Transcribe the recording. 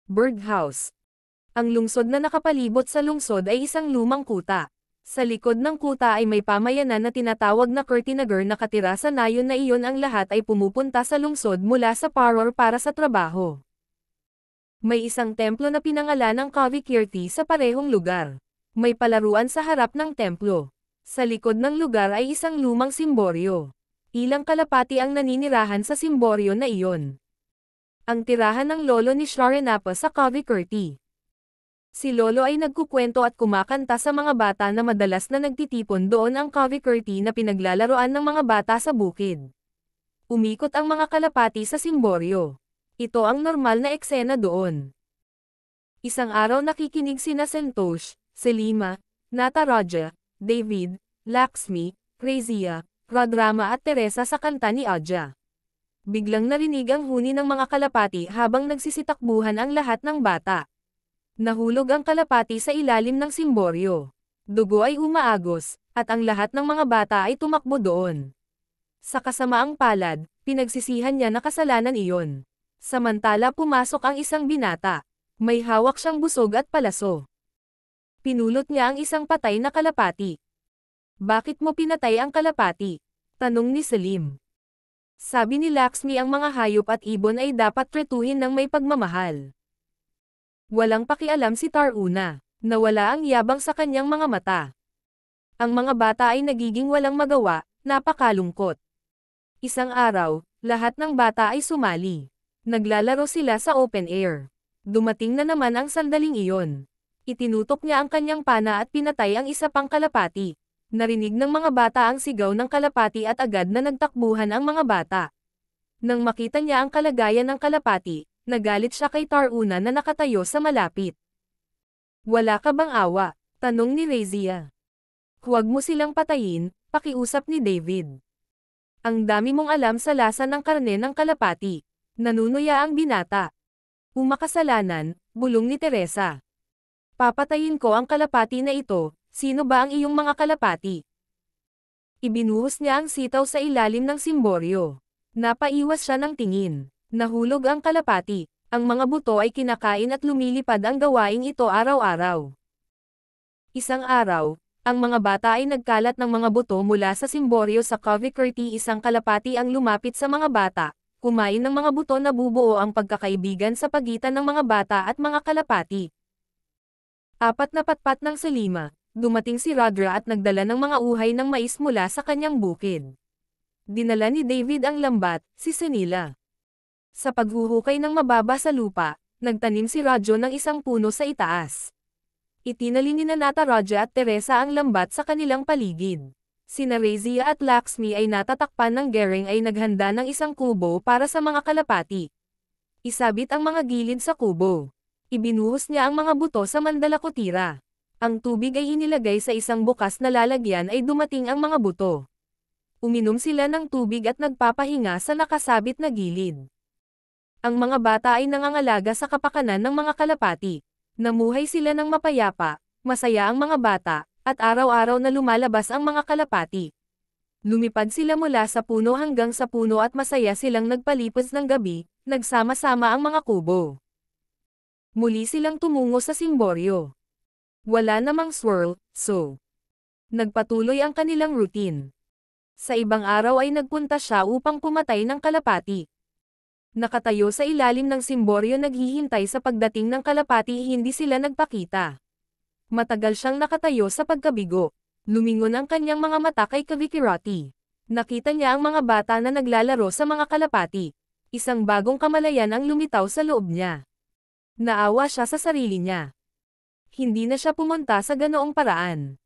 Birdhouse. Ang lungsod na nakapalibot sa lungsod ay isang lumang kuta. Sa likod ng kuta ay may pamayanan na tinatawag na Kurtinagar. Nakatira sa nayon na iyon. Ang lahat ay pumupunta sa lungsod mula sa Paror para sa trabaho. May isang templo na pinangalan ng Kavikirti sa parehong lugar. May palaruan sa harap ng templo. Sa likod ng lugar ay isang lumang simboryo. Ilang kalapati ang naninirahan sa simboryo na iyon. Ang tirahan ng lolo ni Sharanapa sa Kavikirti. Si lolo ay nagkukwento at kumakanta sa mga bata na madalas na nagtitipon doon. Ang Kavikirti na pinaglalaroan ng mga bata sa bukid. Umikot ang mga kalapati sa simboryo. Ito ang normal na eksena doon. Isang araw nakikinig sina Santosh, Selima, Nataraja, David, Lakshmi, Razia, Rudrama at Teresa sa kanta ni Aja. Biglang narinig ang huni ng mga kalapati habang nagsisitakbuhan ang lahat ng bata. Nahulog ang kalapati sa ilalim ng simboryo. Dugo ay umaagos, at ang lahat ng mga bata ay tumakbo doon. Sa kasamaang palad, pinagsisihan niya na kasalanan iyon. Samantala pumasok ang isang binata. May hawak siyang busog at palaso. Pinulot niya ang isang patay na kalapati. Bakit mo pinatay ang kalapati? Tanong ni Selim. Sabi ni Lakshmi ang mga hayop at ibon ay dapat tretuhin ng may pagmamahal. Walang pakialam si Taruna. Nawala ang yabang sa kanyang mga mata. Ang mga bata ay nagiging walang magawa, napakalungkot. Isang araw, lahat ng bata ay sumali. Naglalaro sila sa open air. Dumating na naman ang sandaling iyon. Itinutok niya ang kanyang pana at pinatay ang isa pang kalapati. Narinig ng mga bata ang sigaw ng kalapati at agad na nagtakbuhan ang mga bata. Nang makita niya ang kalagayan ng kalapati, nagalit siya kay Taruna na nakatayo sa malapit. Wala ka bang awa? Tanong ni Razia. Huwag mo silang patayin, pakiusap ni David. Ang dami mong alam sa lasa ng karne ng kalapati. Nanunuya ang binata. Umakasalanan, bulong ni Teresa. Papatayin ko ang kalapati na ito, sino ba ang iyong mga kalapati? Ibinuhos niya ang sitaw sa ilalim ng simboryo. Napaiwas siya ng tingin. Nahulog ang kalapati. Ang mga buto ay kinakain at lumilipad ang gawaing ito araw-araw. Isang araw, ang mga bata ay nagkalat ng mga buto mula sa simboryo sa Kavikirti. Isang kalapati ang lumapit sa mga bata. Kumain ng mga buto. Nabubuo ang pagkakaibigan sa pagitan ng mga bata at mga kalapati. Apat na patpat ng Selima, dumating si Rudra at nagdala ng mga uhay ng mais mula sa kanyang bukid. Dinala ni David ang lambat, si Senila. Sa paghuhukay ng mababa sa lupa, nagtanim si Radyo ng isang puno sa itaas. Itinali ni Nataraja at Teresa ang lambat sa kanilang paligid. Sina Razia at Lakshmi ay natatakpan ng gering ay naghanda ng isang kubo para sa mga kalapati. Isabit ang mga gilid sa kubo. Ibinuhos niya ang mga buto sa mandalakutira. Ang tubig ay inilagay sa isang bukas na lalagyan ay dumating ang mga buto. Uminom sila ng tubig at nagpapahinga sa nakasabit na gilid. Ang mga bata ay nangangalaga sa kapakanan ng mga kalapati. Namuhay sila ng mapayapa, masaya ang mga bata, at araw-araw na lumalabas ang mga kalapati. Lumipad sila mula sa puno hanggang sa puno at masaya silang nagpalipas ng gabi, nagsama-sama ang mga kubo. Muli silang tumungo sa simboryo. Wala namang swirl, so nagpatuloy ang kanilang routine. Sa ibang araw ay nagpunta siya upang pumatay ng kalapati. Nakatayo sa ilalim ng simboryo naghihintay sa pagdating ng kalapati. Hindi sila nagpakita. Matagal siyang nakatayo sa pagkabigo. Lumingon ang kanyang mga mata kay Kavikirati. Nakita niya ang mga bata na naglalaro sa mga kalapati. Isang bagong kamalayan ang lumitaw sa loob niya. Naawa siya sa sarili niya. Hindi na siya pumunta sa ganoong paraan.